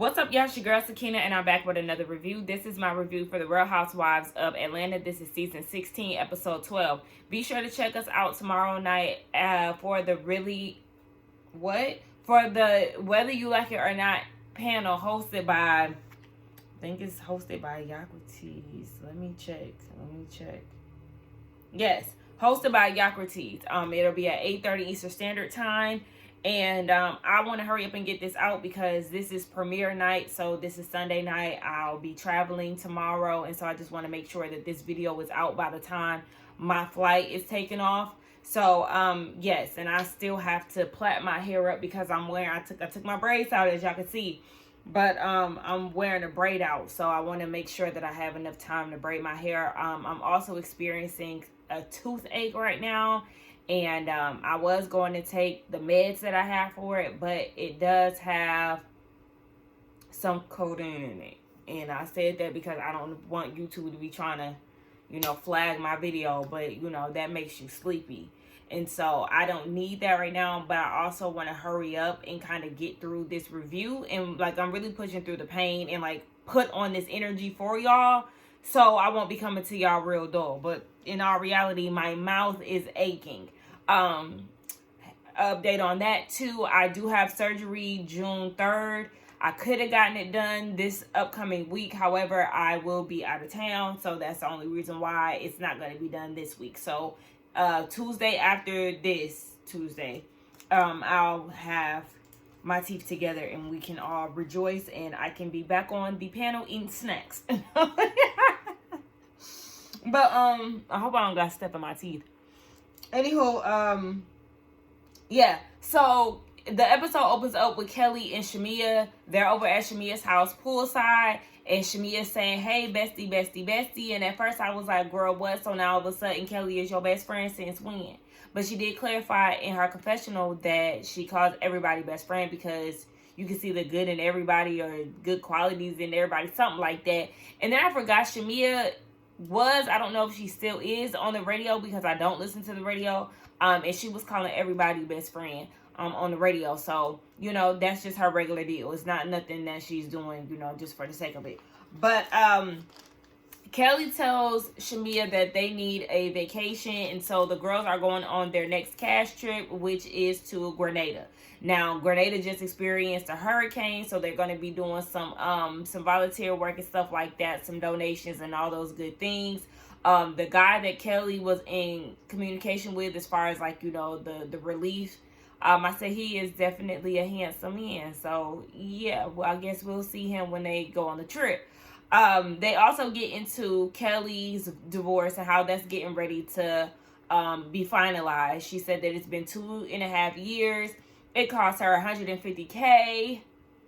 What's up, y'all? It's your girl Sakina, and I'm back with another review. This is my review for the Real Housewives of Atlanta. This is season 16, episode 12. Be sure to check us out tomorrow night for the Whether You Like It or Not panel hosted by, I think it's hosted by Yakutis. Let me check. Yes, hosted by Yakutis. It'll be at 8:30 Eastern Standard Time. And I want to hurry up and get this out because this is premiere night. So this is Sunday night. I'll be traveling tomorrow. And so I just want to make sure that this video is out by the time my flight is taken off. So, yes. And I still have to plait my hair up because I took my braids out, as y'all can see. But I'm wearing a braid out. So I want to make sure that I have enough time to braid my hair. I'm also experiencing a toothache right now. And I was going to take the meds that I have for it, but it does have some codeine in it. And I said that because I don't want YouTube to be trying to, flag my video, but, that makes you sleepy. And so I don't need that right now, but I also want to hurry up and kind of get through this review. And, I'm really pushing through the pain and, put on this energy for y'all. So I won't be coming to y'all real dull. But in all reality, my mouth is aching. Update on that too. I do have surgery June 3rd. I could have gotten it done this upcoming week. However, I will be out of town. So that's the only reason why it's not going to be done this week. So Tuesday after this Tuesday, I'll have my teeth together and we can all rejoice and I can be back on the panel eating snacks. But I hope I don't got step in my teeth. Anywho, yeah. So the episode opens up with Kelly and Shamia. They're over at Shamia's house poolside, and Shamia saying, "Hey, bestie, bestie, bestie." And at first I was like, "Girl, what?" So now all of a sudden Kelly is your best friend since when? But she did clarify in her confessional that she calls everybody best friend because you can see the good in everybody or good qualities in everybody, something like that. And then I forgot Shamia I don't know if she still is on the radio because I don't listen to the radio. And she was calling everybody best friend on the radio. So, that's just her regular deal. It's not nothing that she's doing, just for the sake of it. But Kelly tells Shamia that they need a vacation. And so the girls are going on their next cash trip, which is to Grenada. Now, Grenada just experienced a hurricane, so they're going to be doing some volunteer work and stuff like that, some donations and all those good things. The guy that Kelly was in communication with as far as, the relief, I said he is definitely a handsome man. So, yeah, well, I guess we'll see him when they go on the trip. They also get into Kelly's divorce and how that's getting ready to be finalized. She said that it's been 2.5 years. It cost her $150K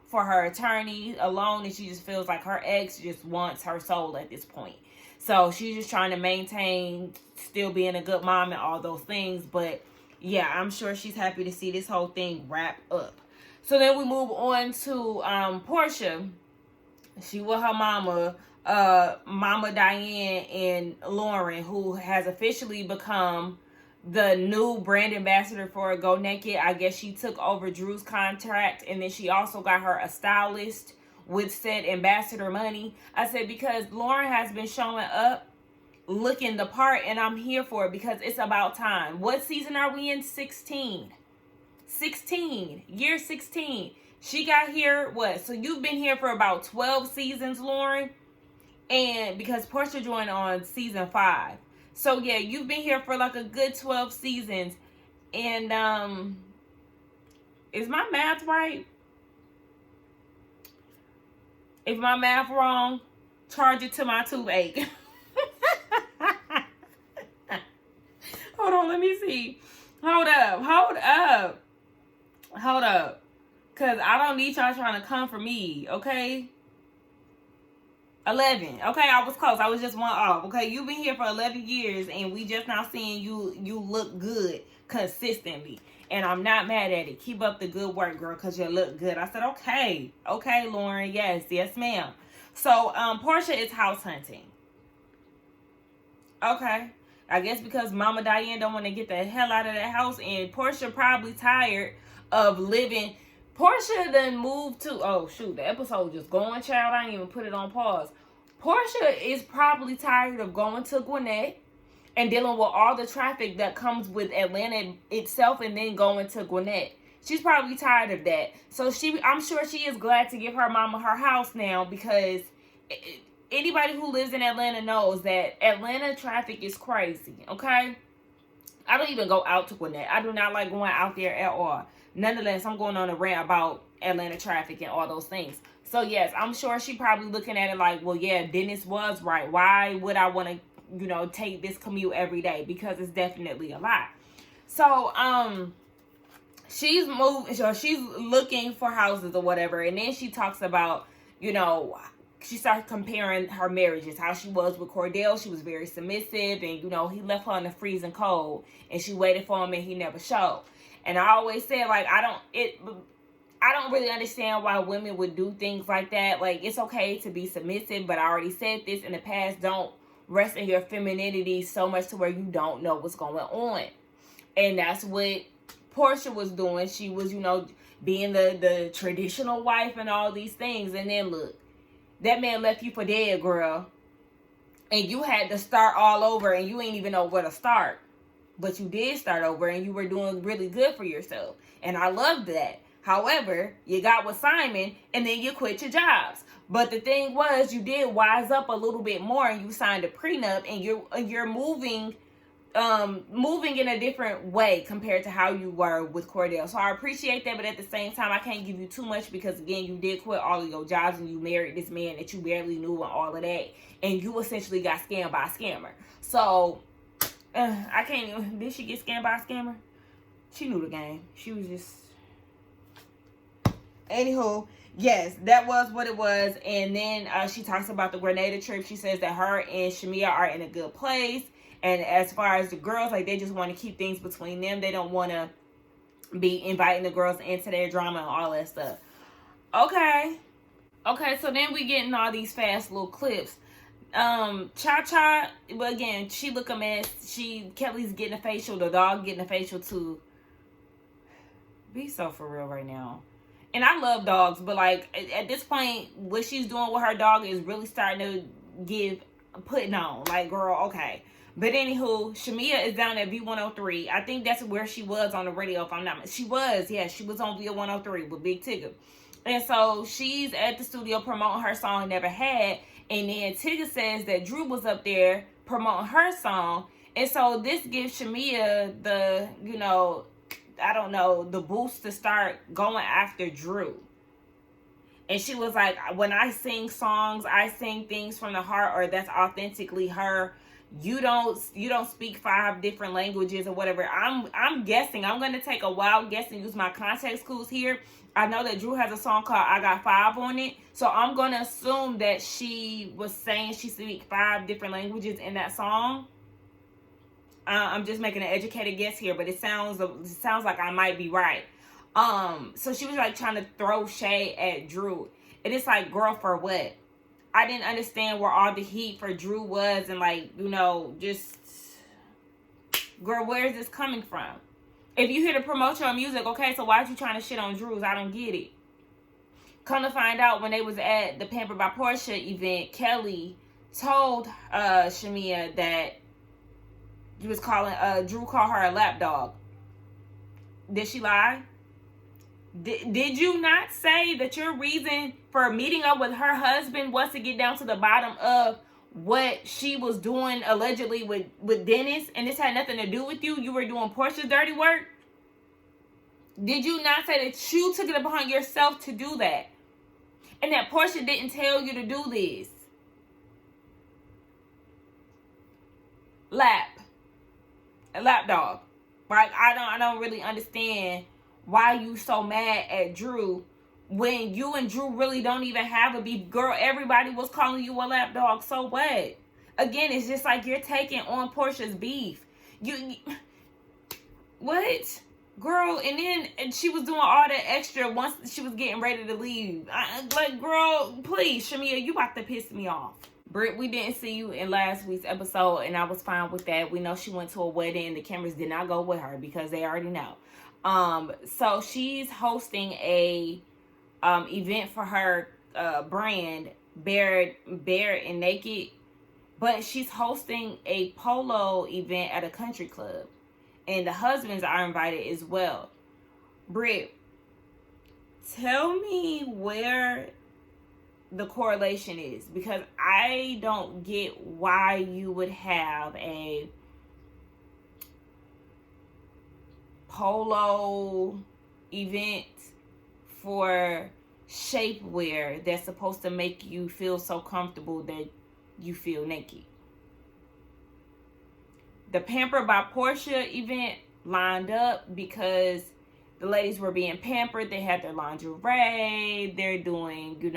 for her attorney alone, and she just feels like her ex just wants her soul at this point. So she's just trying to maintain still being a good mom and all those things. But yeah, I'm sure she's happy to see this whole thing wrap up. So then we move on to Porsha. She with her mama, Mama Diane and Lauren, who has officially become the new brand ambassador for Go Naked. I guess she took over Drew's contract, and then she also got her a stylist with said ambassador money. I said because Lauren has been showing up looking the part, and I'm here for it because it's about time. What season are we in? 16. Year 16. She got here, so you've been here for about 12 seasons, Lauren? And because Porsha joined on season 5. So, yeah, you've been here for a good 12 seasons. And, is my math right? If my math wrong, charge it to my toothache. Hold on, let me see. Hold up. Because I don't need y'all trying to come for me, okay? 11. Okay, I was close. I was just one off. Okay, you've been here for 11 years, and we just now seeing you look good consistently. And I'm not mad at it. Keep up the good work, girl, because you look good. I said, okay. Okay, Lauren. Yes, ma'am. So, Porsha is house hunting. Okay. I guess because Mama Diane don't want to get the hell out of that house, and Porsha probably tired of living Porsha then moved to, oh shoot, the episode just going, child. I didn't even put it on pause. Porsha is probably tired of going to Gwinnett and dealing with all the traffic that comes with Atlanta itself and then going to Gwinnett. She's probably tired of that. So I'm sure she is glad to give her mama her house now, because anybody who lives in Atlanta knows that Atlanta traffic is crazy, okay? I don't even go out to Gwinnett. I do not like going out there at all. Nonetheless, I'm going on a rant about Atlanta traffic and all those things. So, yes, I'm sure she probably looking at it like, well, yeah, Dennis was right. Why would I want to, take this commute every day? Because it's definitely a lot. So, she's looking for houses or whatever. And then she talks about, she starts comparing her marriages, how she was with Cordell. She was very submissive, and he left her in the freezing cold, and she waited for him, and he never showed. And I always said, like, I don't really understand why women would do things like that. Like, it's okay to be submissive, but I already said this in the past. Don't rest in your femininity so much to where you don't know what's going on. And that's what Porsha was doing. She was, being the traditional wife and all these things. And then look, that man left you for dead, girl. And you had to start all over, and you ain't even know where to start. But you did start over, and you were doing really good for yourself. And I loved that. However, you got with Simon, and then you quit your jobs. But the thing was, you did wise up a little bit more, and you signed a prenup, and you're moving in a different way compared to how you were with Cordell. So I appreciate that, but at the same time, I can't give you too much, because again, you did quit all of your jobs and you married this man that you barely knew and all of that, and you essentially got scammed by a scammer. So I can't even. Did she get scammed by a scammer? She knew the game. She was just. Anywho, yes, that was what it was. And then she talks about the Grenada trip. She says that her and Shamia are in a good place. And as far as the girls, like, they just want to keep things between them. They don't want to be inviting the girls into their drama and all that stuff. Okay, so then we getting all these fast little clips. Cha, but again, she look a mess. Kelly's getting a facial. The dog getting a facial too. Be so for real right now. And I love dogs, but like at this point, what she's doing with her dog is really starting to putting on. Like, girl, okay. But anywho, Shamia is down at V103. I think that's where she was on the radio, if I'm not. She was on V103 with Big Tigger. And so she's at the studio promoting her song Never Had. And then Tigger says that Drew was up there promoting her song. And so this gives Shamia the, the boost to start going after Drew. And she was like, when I sing songs, I sing things from the heart, or that's authentically her. You don't speak 5 different languages or whatever. I'm guessing. I'm going to take a wild guess and use my context clues here. I know that Drew has a song called I Got 5 on it. So I'm going to assume that she was saying she speaks 5 different languages in that song. I'm just making an educated guess here, but it sounds like I might be right. So she was like trying to throw shade at Drew. And it's like, girl, for what? I didn't understand where all the heat for Drew was, and like, just, girl, where is this coming from? If you here to promote your music, okay, so why are you trying to shit on Drew's? I don't get it. Come to find out, when they was at the Pampered by Porsha event, Kelly told Shamia that he was Drew called her a lapdog. Did she lie? Did you not say that your reason for meeting up with her husband was to get down to the bottom of what she was doing allegedly with Dennis, and this had nothing to do with you? You were doing Porsha's dirty work? Did you not say that you took it upon yourself to do that? And that Porsha didn't tell you to do this? A lapdog. Like, I don't really understand why you so mad at Drew when you and Drew really don't even have a beef. Girl, everybody was calling you a lapdog. So what? Again, it's just like you're taking on Porsha's beef. What? Girl, and she was doing all that extra once she was getting ready to leave. Like, girl, please, Shamia, you about to piss me off. Brit, we didn't see you in last week's episode, and I was fine with that. We know she went to a wedding, and the cameras did not go with her because they already know. So she's hosting a event for her brand, Bare and Naked, but she's hosting a polo event at a country club, and the husbands are invited as well. Brit, tell me where the correlation is, because I don't get why you would have a polo event for shapewear that's supposed to make you feel so comfortable that you feel naked. The Pamper by Porsha event lined up because the ladies were being pampered. They had their lingerie. They're doing,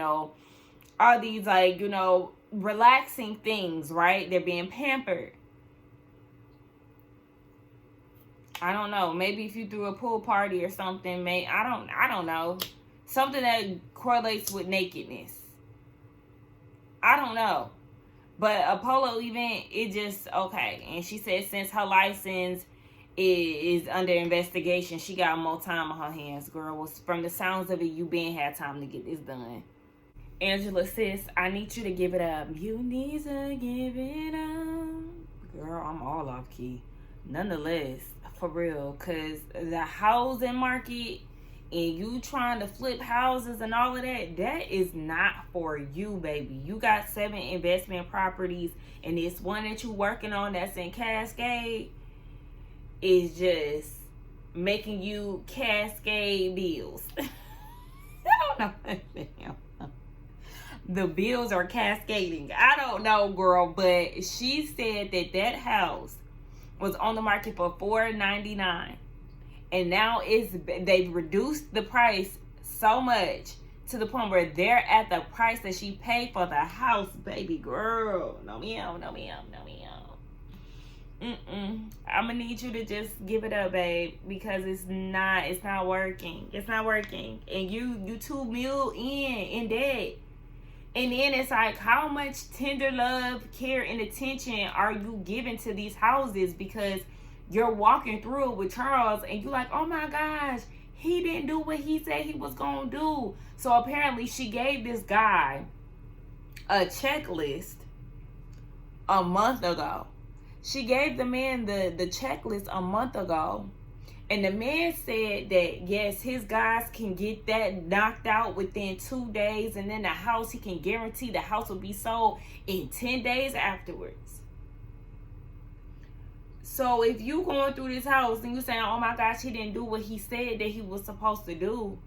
all these, relaxing things, right? They're being pampered. I don't know. Maybe if you threw a pool party or something, I don't know. Something that correlates with nakedness. I don't know. But a polo event, it just, okay. And she said since her license is under investigation, she got more time on her hands, girl. From the sounds of it, you been had time to get this done. Angela, sis, I need you to give it up. You need to give it up. Girl, I'm all off key. Nonetheless, for real, because the housing market and you trying to flip houses and all of that is not for you, baby. You got 7 investment properties, and this one that you working on that's in Cascade is just making you cascade bills. I don't know. The bills are cascading. I don't know, girl, but she said that house was on the market for $499, and now they've reduced the price so much to the point where they're at the price that she paid for the house, baby girl. No meow. I'm gonna need you to just give it up, babe, because it's not working. It's not working, and you $2 million in debt. And then it's like, how much tender love, care, and attention are you giving to these houses? Because you're walking through it with Charles and you're like, oh my gosh, he didn't do what he said he was going to do. So apparently she gave this guy a checklist a month ago. She gave the man the checklist a month ago. And the man said that, yes, his guys can get that knocked out within 2 days. And then the house, he can guarantee the house will be sold in 10 days afterwards. So if you going through this house and you saying, oh my gosh, he didn't do what he said that he was supposed to do.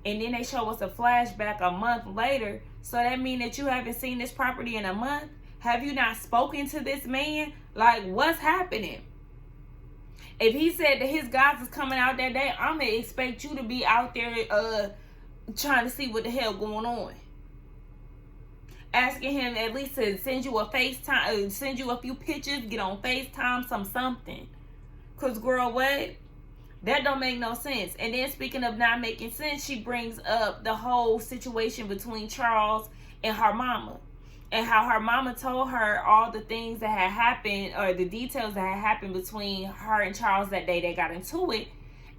And then they show us a flashback a month later. So that means that you haven't seen this property in a month? Have you not spoken to this man? Like, what's happening? If he said that his guys is coming out that day, I'm going to expect you to be out there trying to see what the hell going on. Asking him at least to send you a FaceTime, send you a few pictures, get on FaceTime, something. Because, girl, what? That don't make no sense. And then speaking of not making sense, she brings up the whole situation between Charles and her mama. And how her mama told her all the things that had happened, or the details that had happened between her and Charles that day they got into it.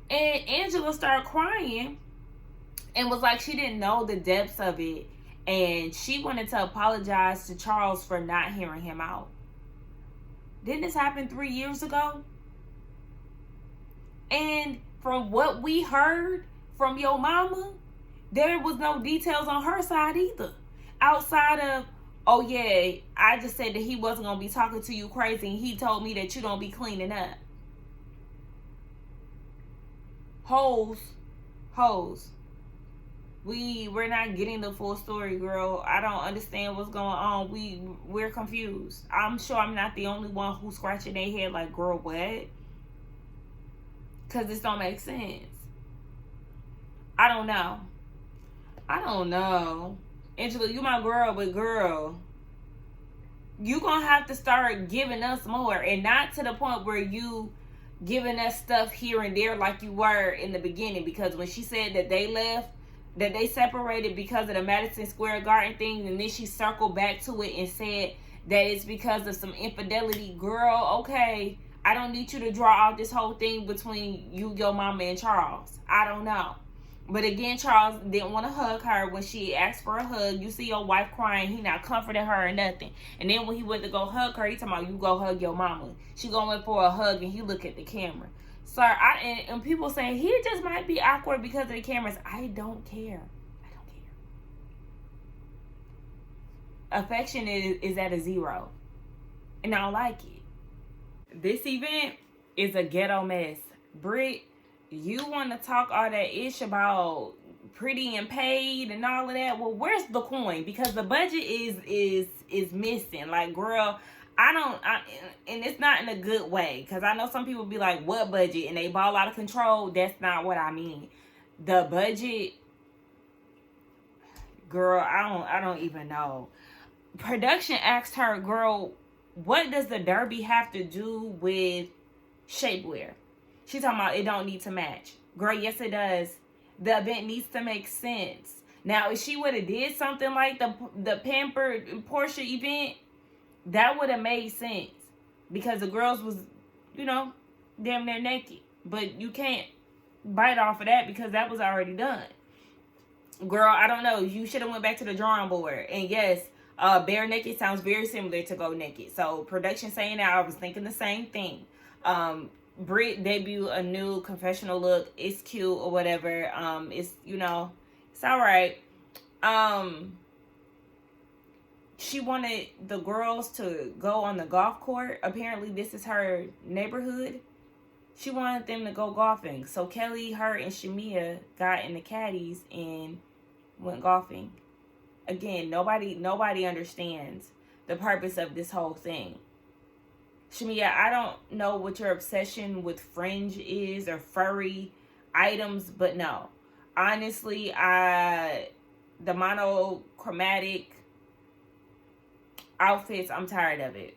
And Angela started crying and was like she didn't know the depths of it. And she wanted to apologize to Charles for not hearing him out. Didn't this happen 3 years ago? And from what we heard from your mama, there was no details on her side either. Outside of, oh yeah, I just said that he wasn't going to be talking to you crazy, and he told me that you don't be cleaning up. Hoes. We're not getting the full story, girl. I don't understand what's going on. We're confused. I'm sure I'm not the only one who's scratching their head like, girl, what? Because this don't make sense. I don't know. Angela, you my girl, but girl, you gonna have to start giving us more, and not to the point where you giving us stuff here and there like you were in the beginning. Because when she said that they left, that they separated because of the Madison Square Garden thing, and then she circled back to it and said that it's because of some infidelity. Girl, okay, I don't need you to draw out this whole thing between you, your mama, and Charles. I don't know. But again, Charles didn't want to hug her when she asked for a hug. You see your wife crying. He not comforting her or nothing. And then when he went to go hug her, he talking about, you go hug your mama. She going for a hug and he look at the camera. Sir, and people saying he just might be awkward because of the cameras. I don't care. I don't care. Affection is at a 0. And I don't like it. This event is a ghetto mess. Brit, you want to talk all that ish about pretty and paid and all of that? Well, where's the coin? Because the budget is missing. Like, girl, and it's not in a good way. Because I know some people be like, what budget? And they ball out of control. That's not what I mean. The budget, girl, I don't even know. Production asked her, girl, what does the derby have to do with shapewear? She talking about it don't need to match. Girl, yes it does. The event needs to make sense. Now, if she would have did something like the pampered Porsha event, that would have made sense. Because the girls was, damn near naked. But you can't bite off of that because that was already done. Girl, I don't know. You should have went back to the drawing board. And yes, bare naked sounds very similar to go naked. So production saying that, I was thinking the same thing. Brit debut a new confessional look. It's cute or whatever. It's it's all right. She wanted the girls to go on the golf court. Apparently this is her neighborhood. She wanted them to go golfing. So Kelly, her, and Shamia got in the caddies and went golfing. Again, nobody understands the purpose of this whole thing. Shamia, I don't know what your obsession with fringe is or furry items, but no. Honestly, the monochromatic outfits, I'm tired of it.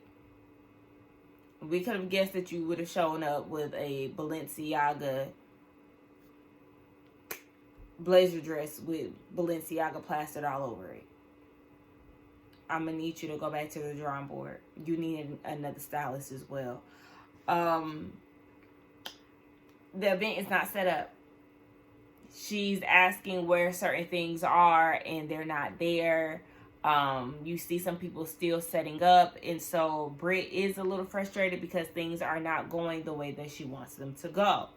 We could have guessed that you would have shown up with a Balenciaga blazer dress with Balenciaga plastered all over it. I'm going to need you to go back to the drawing board. You need another stylist as well. The event is not set up. She's asking where certain things are and they're not there. You see some people still setting up. And so Brit is a little frustrated because things are not going the way that she wants them to go.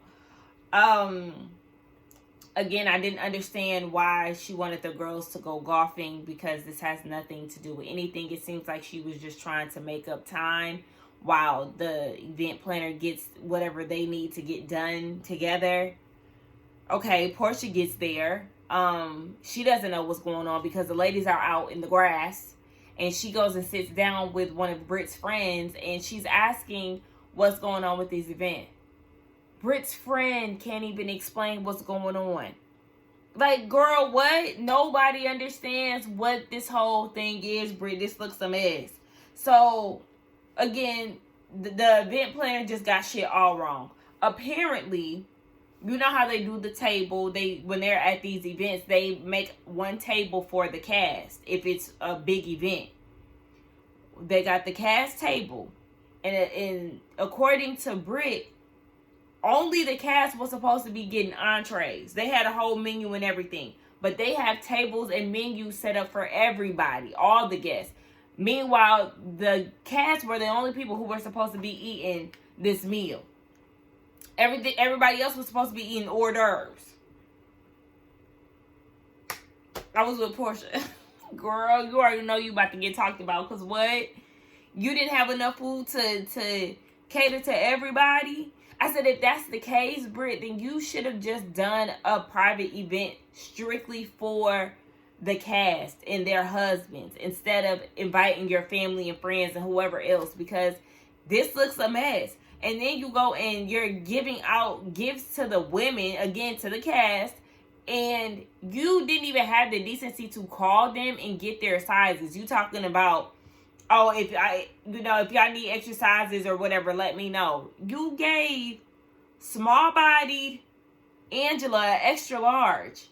Again, I didn't understand why she wanted the girls to go golfing because this has nothing to do with anything. It seems like she was just trying to make up time while the event planner gets whatever they need to get done together. Okay, Porsha gets there. She doesn't know what's going on because the ladies are out in the grass. And she goes and sits down with one of Brit's friends and she's asking what's going on with this event. Brit's friend can't even explain what's going on. Like, girl, what? Nobody understands what this whole thing is, Brit. This looks a mess. So, again, the event planner just got shit all wrong. Apparently, you know how they do the table. When they're at these events, they make one table for the cast if it's a big event. They got the cast table. And according to Brit, only the cast was supposed to be getting entrees. They had a whole menu and everything. But they have tables and menus set up for everybody, all the guests. Meanwhile, the cast were the only people who were supposed to be eating this meal. Everybody else was supposed to be eating hors d'oeuvres. I was with Porsha. Girl, you already know you about to get talked about. Because what? You didn't have enough food to cater to everybody? I said, if that's the case, Brit, then you should have just done a private event strictly for the cast and their husbands instead of inviting your family and friends and whoever else, because this looks a mess. And then you go and you're giving out gifts to the women, again, to the cast, and you didn't even have the decency to call them and get their sizes. You talking about, oh, if y'all need extra sizes or whatever, let me know. You gave small-bodied Angela extra large.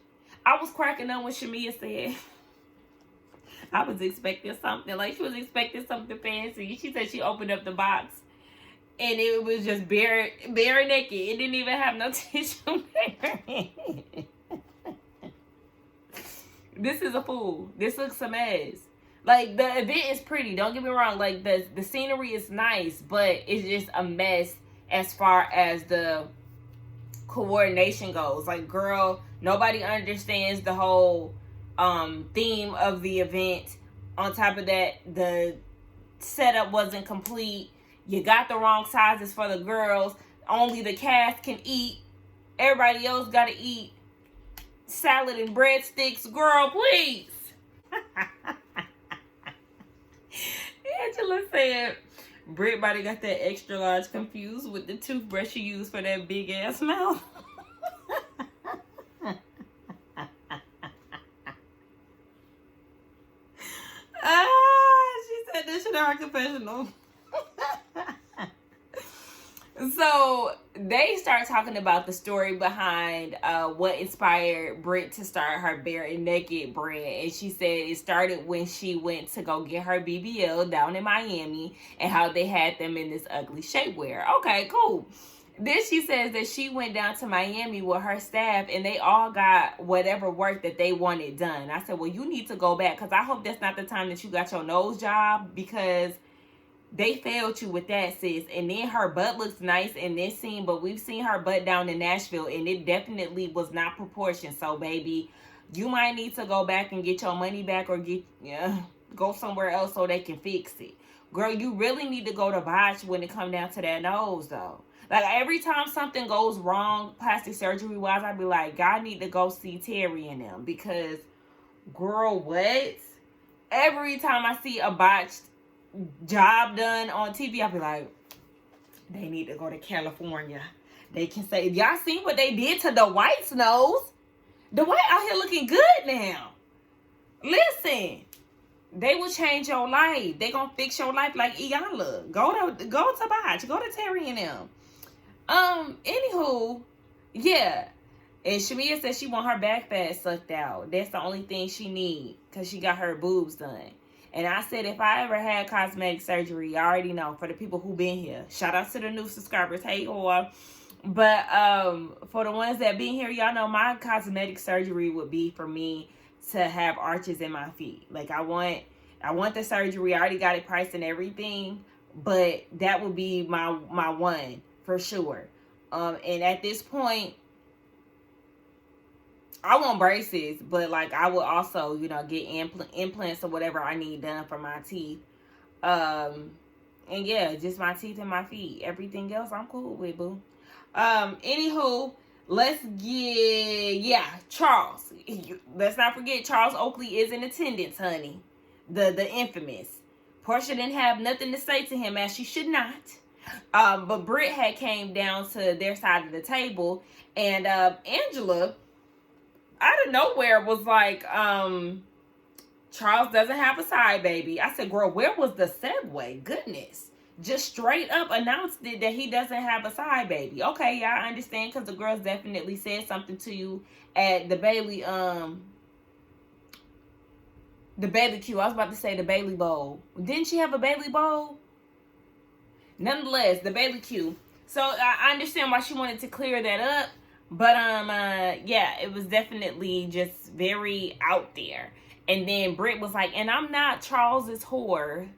I was cracking up when Shamia said, I was expecting something. Like, she was expecting something fancy. She said she opened up the box And it was just bare naked. It didn't even have no tissue paper in it. This is a fool. This looks a mess. Like, the event is pretty. Don't get me wrong. Like, the scenery is nice, but it's just a mess as far as the coordination goes. Like, girl, nobody understands the whole theme of the event. On top of that, the setup wasn't complete. You got the wrong sizes for the girls. Only the cast can eat. Everybody else got to eat salad and breadsticks. Girl, please. Angela said Brit might have got that extra large confused with the toothbrush she used for that big ass mouth. She said this in our confessional. So they start talking about the story behind what inspired Brit to start her Bare and Naked brand. And she said it started when she went to go get her BBL down in Miami and how they had them in this ugly shapewear. Okay, cool. Then she says that she went down to Miami with her staff and they all got whatever work that they wanted done. I said, well, you need to go back because I hope that's not the time that you got your nose job because they failed you with that, sis. And then her butt looks nice in this scene, but we've seen her butt down in Nashville and it definitely was not proportioned. So, baby, you might need to go back and get your money back or go somewhere else so they can fix it. Girl, you really need to go to botch when it comes down to that nose, though. Like, every time something goes wrong plastic surgery-wise, I be like, God need to go see Terry and them because, girl, what? Every time I see a botched job done on TV, I'll be like, they need to go to California. They can say, y'all seen what they did to the White's nose? The White out here looking good now. Listen, they will change your life. They gonna fix your life like Iyanla. Go to Botch. Go to Terry and them. Anywho, yeah. And Shamia said she want her back fat sucked out. That's the only thing she need because she got her boobs done. And I said, if I ever had cosmetic surgery, I already know, for the people who been here. Shout out to the new subscribers. Hey, or. But for the ones that been here, y'all know my cosmetic surgery would be for me to have arches in my feet. Like, I want the surgery. I already got it priced and everything. But that would be my one, for sure. And at this point, I want braces, but like I would also, get implants or whatever I need done for my teeth. And yeah, just my teeth and my feet. Everything else I'm cool with, boo. Anywho, let's get Charles. Let's not forget Charles Oakley is in attendance, honey. The infamous. Porsha didn't have nothing to say to him, as she should not. But Brit had came down to their side of the table, and Angela, out of nowhere, was like, Charles doesn't have a side baby. I said, girl, where was the segue? Goodness. Just straight up announced it that he doesn't have a side baby. Okay, yeah, I understand, because the girls definitely said something to you at the Bailey, the Bailey Q. I was about to say the Bailey Bowl. Didn't she have a Bailey Bowl? Nonetheless, the Bailey Q. So I understand why she wanted to clear that up. But, yeah, it was definitely just very out there. And then Brit was like, and I'm not Charles's whore.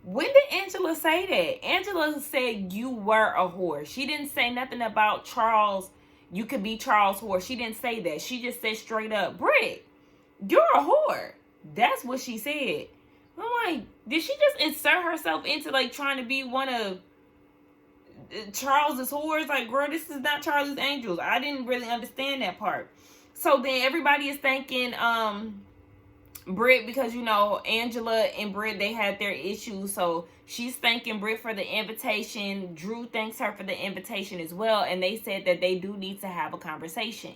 When did Angela say that? Angela said you were a whore. She didn't say nothing about Charles. You could be Charles' whore. She didn't say that. She just said straight up, Brit, you're a whore. That's what she said. I'm like, did she just insert herself into, like, trying to be one of Charles's whores? Like, girl, this is not Charlie's Angels. I didn't really understand that part. So then everybody is thanking Brit because, Angela and Brit, they had their issues. So she's thanking Brit for the invitation. Drew thanks her for the invitation as well. And they said that they do need to have a conversation.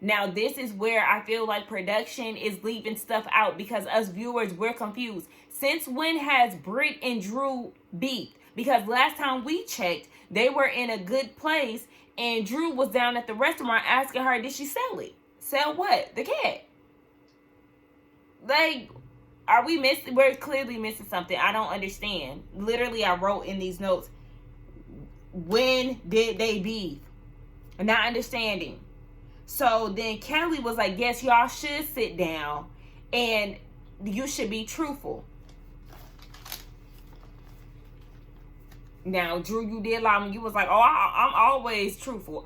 Now, this is where I feel like production is leaving stuff out because us viewers, we're confused. Since when has Brit and Drew beefed? Because last time we checked, they were in a good place and Drew was down at the restaurant asking her, did she sell it? Sell what? The cat. Like, are we missing? We're clearly missing something. I don't understand. Literally, I wrote in these notes, when did they beef? Not understanding. So then Kelly was like, yes, y'all should sit down and you should be truthful. Now, Drew, you did lie when you was like, oh, I'm always truthful.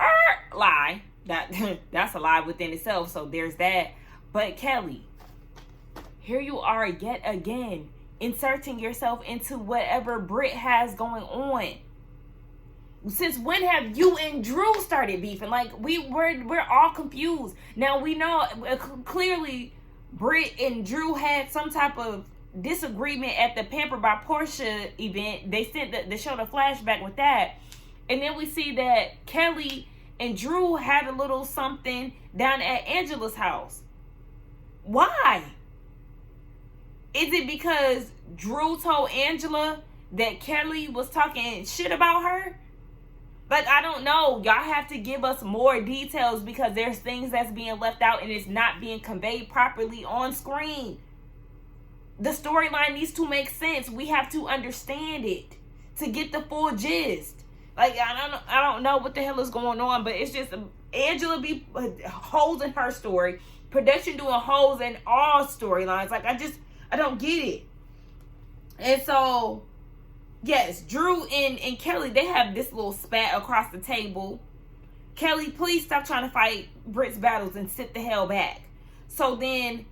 Lie. That's a lie within itself. So there's that. But Kelly, here you are yet again inserting yourself into whatever Brit has going on. Since when have you and Drew started beefing? Like, we're all confused. Now, we know clearly Brit and Drew had some type of disagreement at the Pampered by Porsha event. They showed a flashback with that. And then we see that Kelly and Drew had a little something down at Angela's house. Why? Is it because Drew told Angela that Kelly was talking shit about her? Like, I don't know. Y'all have to give us more details because there's things that's being left out and it's not being conveyed properly on screen. The storyline needs to make sense. We have to understand it to get the full gist. Like, I don't know what the hell is going on, but it's just Angela be holes in her story. Production doing holes in all storylines. Like, I don't get it. And so, yes, Drew and Kelly, they have this little spat across the table. Kelly, please stop trying to fight Brit's battles and sit the hell back. So then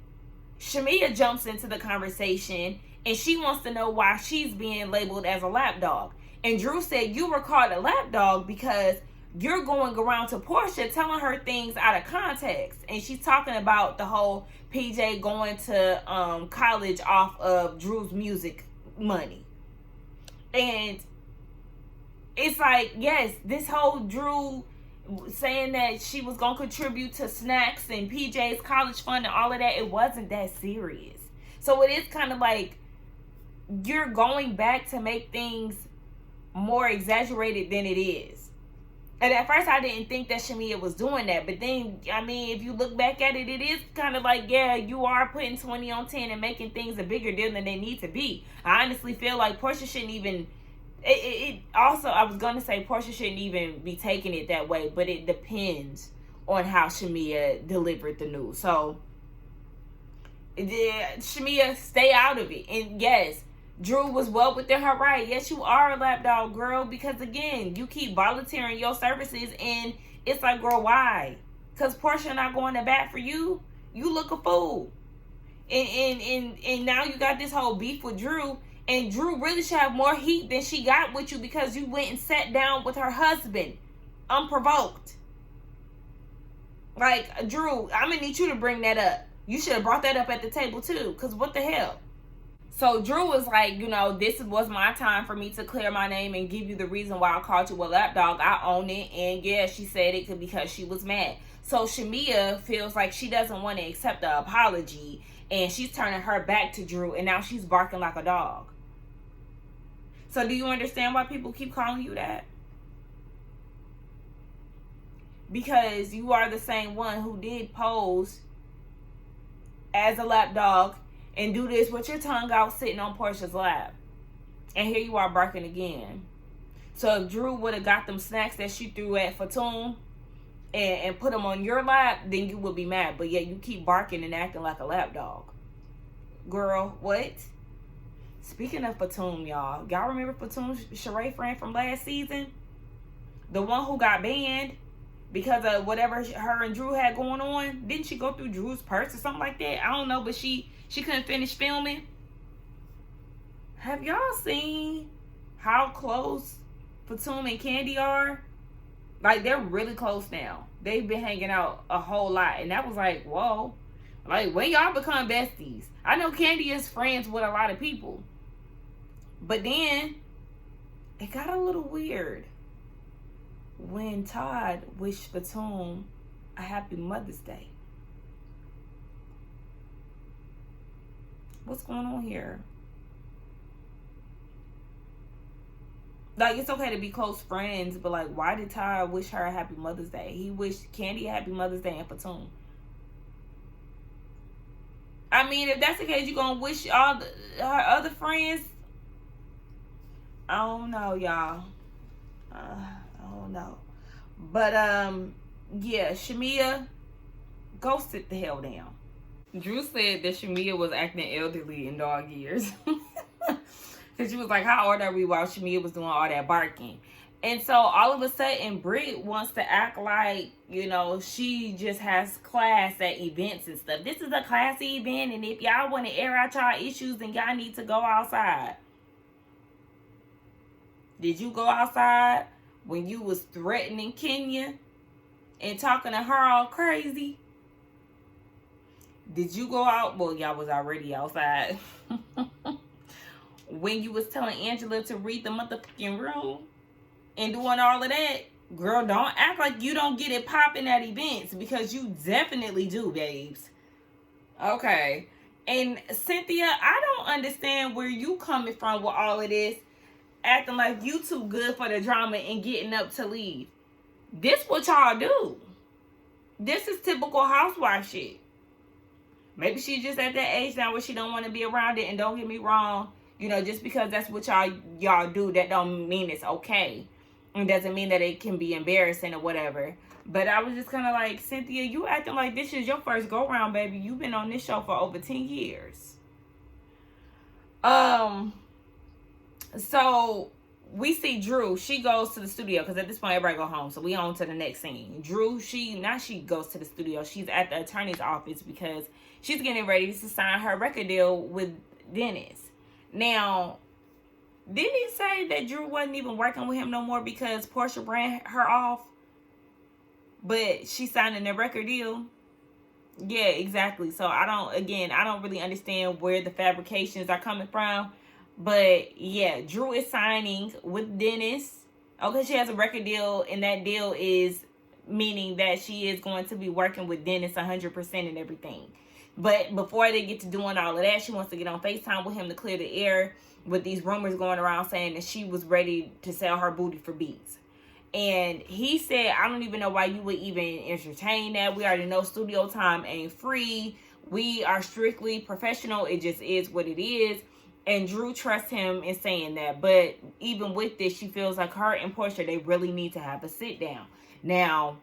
Shamia jumps into the conversation and she wants to know why she's being labeled as a lapdog. And Drew said, you were called a lapdog because you're going around to Porsha telling her things out of context. And she's talking about the whole PJ going to college off of Drew's music money. And it's like, yes, this whole Drew saying that she was going to contribute to snacks and PJ's college fund and all of that, it wasn't that serious. So it is kind of like you're going back to make things more exaggerated than it is. And at first I didn't think that Shamia was doing that. But then, I mean, if you look back at it, it is kind of like, yeah, you are putting 20 on 10 and making things a bigger deal than they need to be. I honestly feel like Porsha shouldn't even... Also, I was going to say Porsha shouldn't even be taking it that way. But it depends on how Shamia delivered the news. So, Shamia, stay out of it. And yes, Drew was well within her right. Yes, you are a lapdog, girl, because again, you keep volunteering your services and it's like, girl, why? Because Porsha not going to bat for you. You look a fool. And now you got this whole beef with Drew, and Drew really should have more heat than she got with you because you went and sat down with her husband unprovoked. Like, Drew, I'm going to need you to bring that up. You should have brought that up at the table too, because what the hell? So Drew was like, you know, this was my time for me to clear my name and give you the reason why I called you a lapdog. I own it. And yeah, she said it because she was mad. So Shamia feels like she doesn't want to accept the apology. And she's turning her back to Drew. And now she's barking like a dog. So do you understand why people keep calling you that? Because you are the same one who did pose as a lapdog and do this with your tongue out sitting on Porsha's lap. And here you are barking again. So if Drew would have got them snacks that she threw at Fatum and put them on your lap, then you would be mad. But yet you keep barking and acting like a lapdog. Girl, what? Speaking of Fatum, y'all remember Fatum's charade friend from last season? The one who got banned because of whatever her and Drew had going on? Didn't she go through Drew's purse or something like that? I don't know, but she couldn't finish filming. Have y'all seen how close Fatum and Candy are? Like, they're really close now. They've been hanging out a whole lot. And that was like, whoa. Like, when y'all become besties? I know Candy is friends with a lot of people. But then, it got a little weird when Todd wished Fatum a happy Mother's Day. What's going on here? Like, it's okay to be close friends, but like, why did Todd wish her a happy Mother's Day? He wished Candy a happy Mother's Day and Fatum. I mean, if that's the case, you're gonna wish all her other friends. I don't know, y'all. I don't know. But, yeah, Shamia, go sit the hell down. Drew said that Shamia was acting elderly in dog years. Because she was like, how old are we while Shamia was doing all that barking? And so all of a sudden, Brit wants to act like, you know, she just has class at events and stuff. This is a classy event, and if y'all want to air out y'all issues, then y'all need to go outside. Did you go outside when you was threatening Kenya and talking to her all crazy? Did you go out? Well, y'all was already outside. When you was telling Angela to read the motherfucking room and doing all of that, girl, don't act like you don't get it popping at events, because you definitely do, babes. Okay. And Cynthia, I don't understand where you coming from with all of this, acting like you too good for the drama and getting up to leave. This what y'all do. This is typical housewife shit. Maybe she's just at that age now where she don't want to be around it. And don't get me wrong, you know, just because that's what y'all do, that don't mean it's okay. It doesn't mean that it can be embarrassing or whatever. But I was just kind of like, Cynthia, you acting like this is your first go round, baby. You've been on this show for over 10 years. So we see Drew. She goes to the studio because at this point everybody go home. So we on to the next scene. Drew, she goes to the studio. She's at the attorney's office because she's getting ready to sign her record deal with Dennis. Now, didn't he say that Drew wasn't even working with him no more because Porsha ran her off? But she's signing the record deal? Yeah, exactly. So I don't really understand where the fabrications are coming from. But yeah, Drew is signing with Dennis. Okay, she has a record deal, and that deal is meaning that she is going to be working with Dennis 100% and everything. But before they get to doing all of that, she wants to get on FaceTime with him to clear the air with these rumors going around saying that she was ready to sell her booty for beats. And he said, I don't even know why you would even entertain that. We already know studio time ain't free. We are strictly professional. It just is what it is. And Drew trusts him in saying that. But even with this, she feels like her and Porsha, they really need to have a sit down. Now,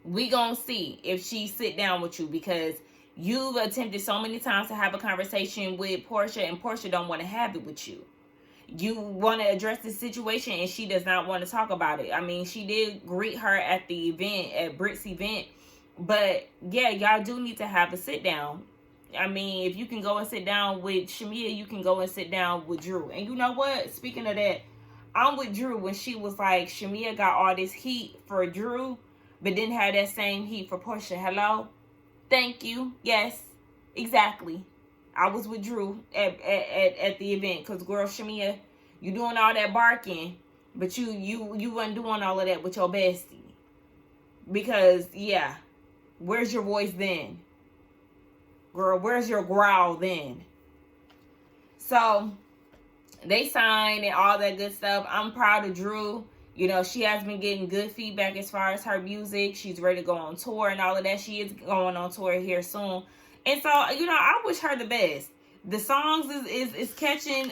we gonna see if she sit down with you, because you've attempted so many times to have a conversation with Porsha, and Porsha don't want to have it with you. You want to address the situation, and she does not want to talk about it. I mean, she did greet her at the event, at Brit's event. But, yeah, y'all do need to have a sit down. I mean, if you can go and sit down with Shamia, you can go and sit down with Drew. And you know what? Speaking of that, I'm with Drew when she was like, Shamia got all this heat for Drew, but didn't have that same heat for Porsha. Hello? Thank you. Yes, exactly. I was with Drew at the event, because girl, Shamia, you doing all that barking, but you wasn't doing all of that with your bestie. Because, yeah, where's your voice then? Girl, where's your growl then? So, they signed and all that good stuff. I'm proud of Drew. You know, she has been getting good feedback as far as her music. She's ready to go on tour and all of that. She is going on tour here soon. And so, you know, I wish her the best. The songs is catching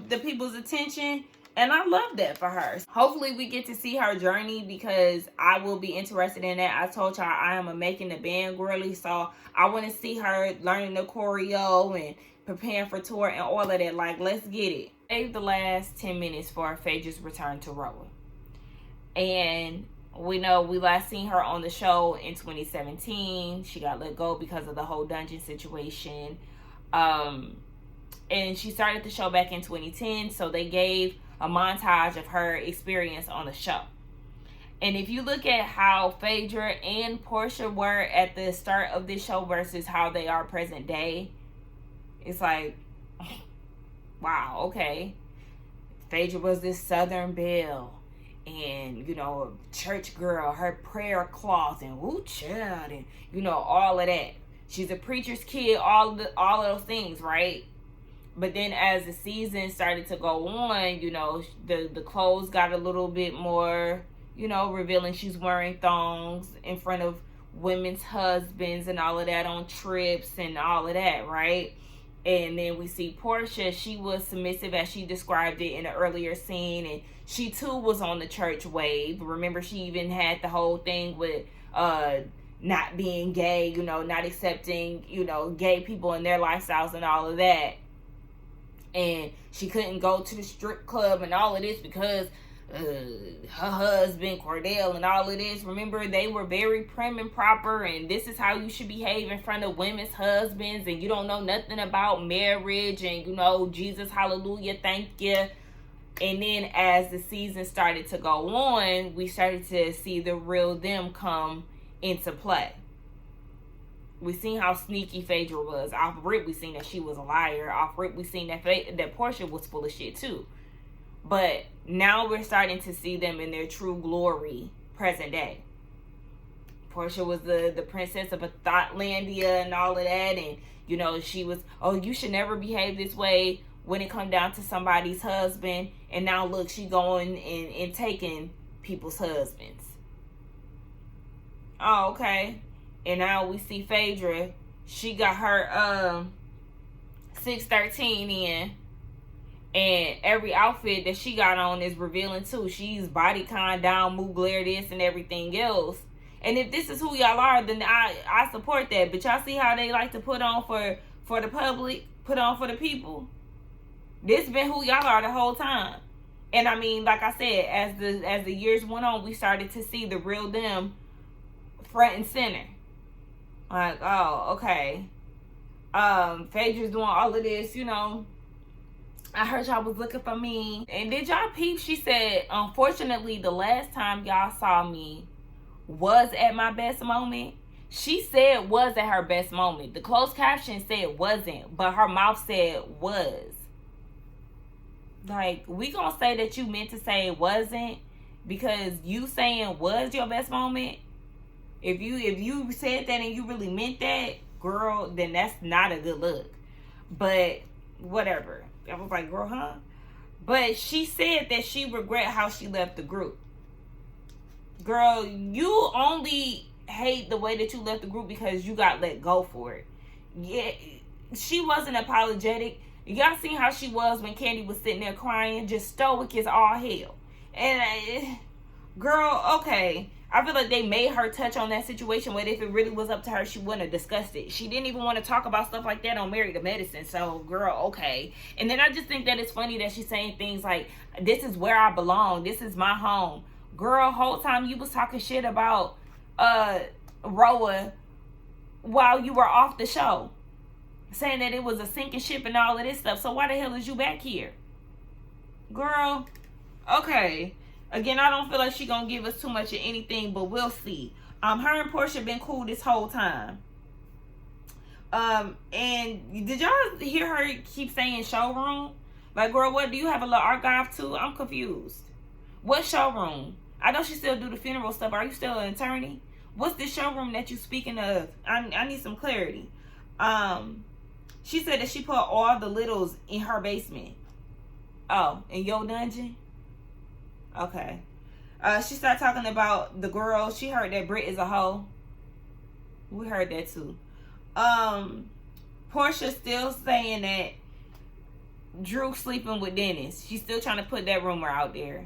the people's attention. And I love that for her. Hopefully we get to see her journey, because I will be interested in that. I told y'all I am a making the band girly. So I want to see her learning the choreo and preparing for tour and all of that. Like, let's get it. Save the last 10 minutes for Phaedra's return to RHOA. And we know we last seen her on the show in 2017. She got let go because of the whole dungeon situation. And she started the show back in 2010. So they gave a montage of her experience on the show. And if you look at how Phaedra and Porsha were at the start of this show versus how they are present day, it's like, wow, okay. Phaedra was this Southern belle. And, you know, church girl, her prayer cloth, and woo child, and, you know, all of that. She's a preacher's kid, all of those things, right? But then as the season started to go on, you know, the clothes got a little bit more, you know, revealing. She's wearing thongs in front of women's husbands and all of that on trips and all of that, right? And then we see Porsha. She was submissive as she described it in an earlier scene. And she too was on the church wave. Remember, she even had the whole thing with not being gay, you know, not accepting, you know, gay people in their lifestyles and all of that. And she couldn't go to the strip club and all of this because her husband Cordell and all of this. Remember, they were very prim and proper, and this is how you should behave in front of women's husbands, and you don't know nothing about marriage, and you know, Jesus, hallelujah, thank you. And then as the season started to go on, we started to see the real them come into play. We seen how sneaky Phaedra was. Off rip, we seen that she was a liar. Off rip, we seen that Porsha was full of shit too. But now we're starting to see them in their true glory, present day. Porsha was the princess of a Thoughtlandia and all of that. And, you know, she was, oh, you should never behave this way when it come down to somebody's husband. And now, look, she going and taking people's husbands. Oh, okay. And now we see Phaedra. She got her 613 in. And every outfit that she got on is revealing too. She's bodycon down, Mugler this and everything else. And if this is who y'all are, then I support that. But y'all see how they like to put on for the public, put on for the people. This been who y'all are the whole time. And I mean, like I said, as the years went on, we started to see the real them front and center. Like, oh, okay. Phaedra's doing all of this, you know. I heard y'all was looking for me. And did y'all peep? She said, unfortunately, the last time y'all saw me was at my best moment. She said was at her best moment. The closed caption said wasn't, but her mouth said was. Like, we gonna say that you meant to say it wasn't because you saying was your best moment. If you said that and you really meant that, girl, then that's not a good look. But whatever. I was like, girl, huh? But she said that she regret how she left the group. Girl, you only hate the way that you left the group because you got let go for it. Yeah, she wasn't apologetic. Y'all seen how she was when Candy was sitting there crying, just stoic as all hell. And girl, okay. I feel like they made her touch on that situation, but if it really was up to her, she wouldn't have discussed it. She didn't even want to talk about stuff like that on Married to Medicine. So, girl, okay. And then I just think that it's funny that she's saying things like, this is where I belong. This is my home. Girl, whole time you was talking shit about RHOA while you were off the show. Saying that it was a sinking ship and all of this stuff. So why the hell is you back here? Girl, okay. Again, I don't feel like she gonna give us too much of anything, but we'll see. Her and Porsha been cool this whole time. And did y'all hear her keep saying showroom? Like, girl, what, do you have a little archive too? I'm confused. What showroom? I know she still do the funeral stuff. Are you still an attorney? What's this showroom that you speaking of? I need some clarity. She said that she put all the littles in her basement. Oh, in your dungeon? Okay. She started talking about the girl. She heard that Brit is a hoe. We heard that too. Porsha still saying that Drew sleeping with Dennis. She's still trying to put that rumor out there.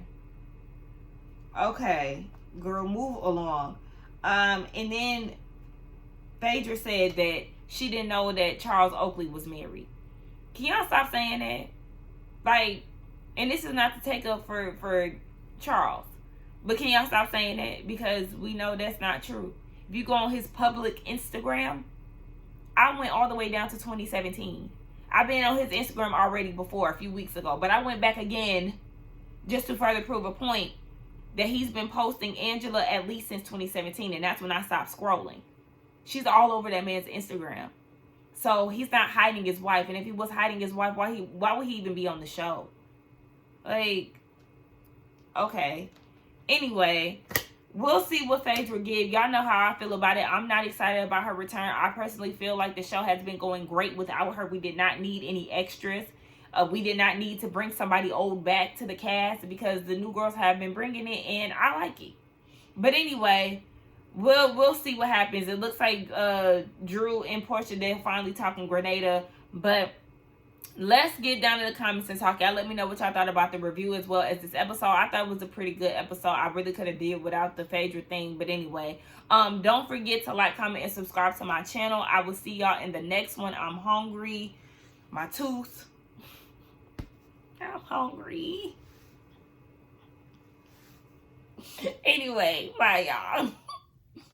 Okay. Girl, move along. And then Phaedra said that she didn't know that Charles Oakley was married. Can y'all stop saying that? Like, and this is not to take up for Charles, but can y'all stop saying that? Because we know that's not true. If you go on his public Instagram, I went all the way down to 2017. I've been on his Instagram already before, a few weeks ago, but I went back again just to further prove a point that he's been posting Angela at least since 2017, and that's when I stopped scrolling. She's all over that man's Instagram. So he's not hiding his wife, and if he was hiding his wife, why would he even be on the show? Like, okay. Anyway, we'll see what Phaedra give. Y'all know how I feel about it. I'm not excited about her return. I personally feel like the show has been going great without her. We did not need any extras. We did not need to bring somebody old back to the cast because the new girls have been bringing it, and I like it. But anyway, we'll see what happens. It looks like Drew and Porsha, they're finally talking Grenada, but let's get down to the comments and talk. Y'all let me know what y'all thought about the review as well as this episode. I thought it was a pretty good episode. I really could have did without the Phaedra thing. But anyway, don't forget to like, comment, and subscribe to my channel. I will see y'all in the next one. I'm hungry. My tooth. I'm hungry. Anyway, bye y'all.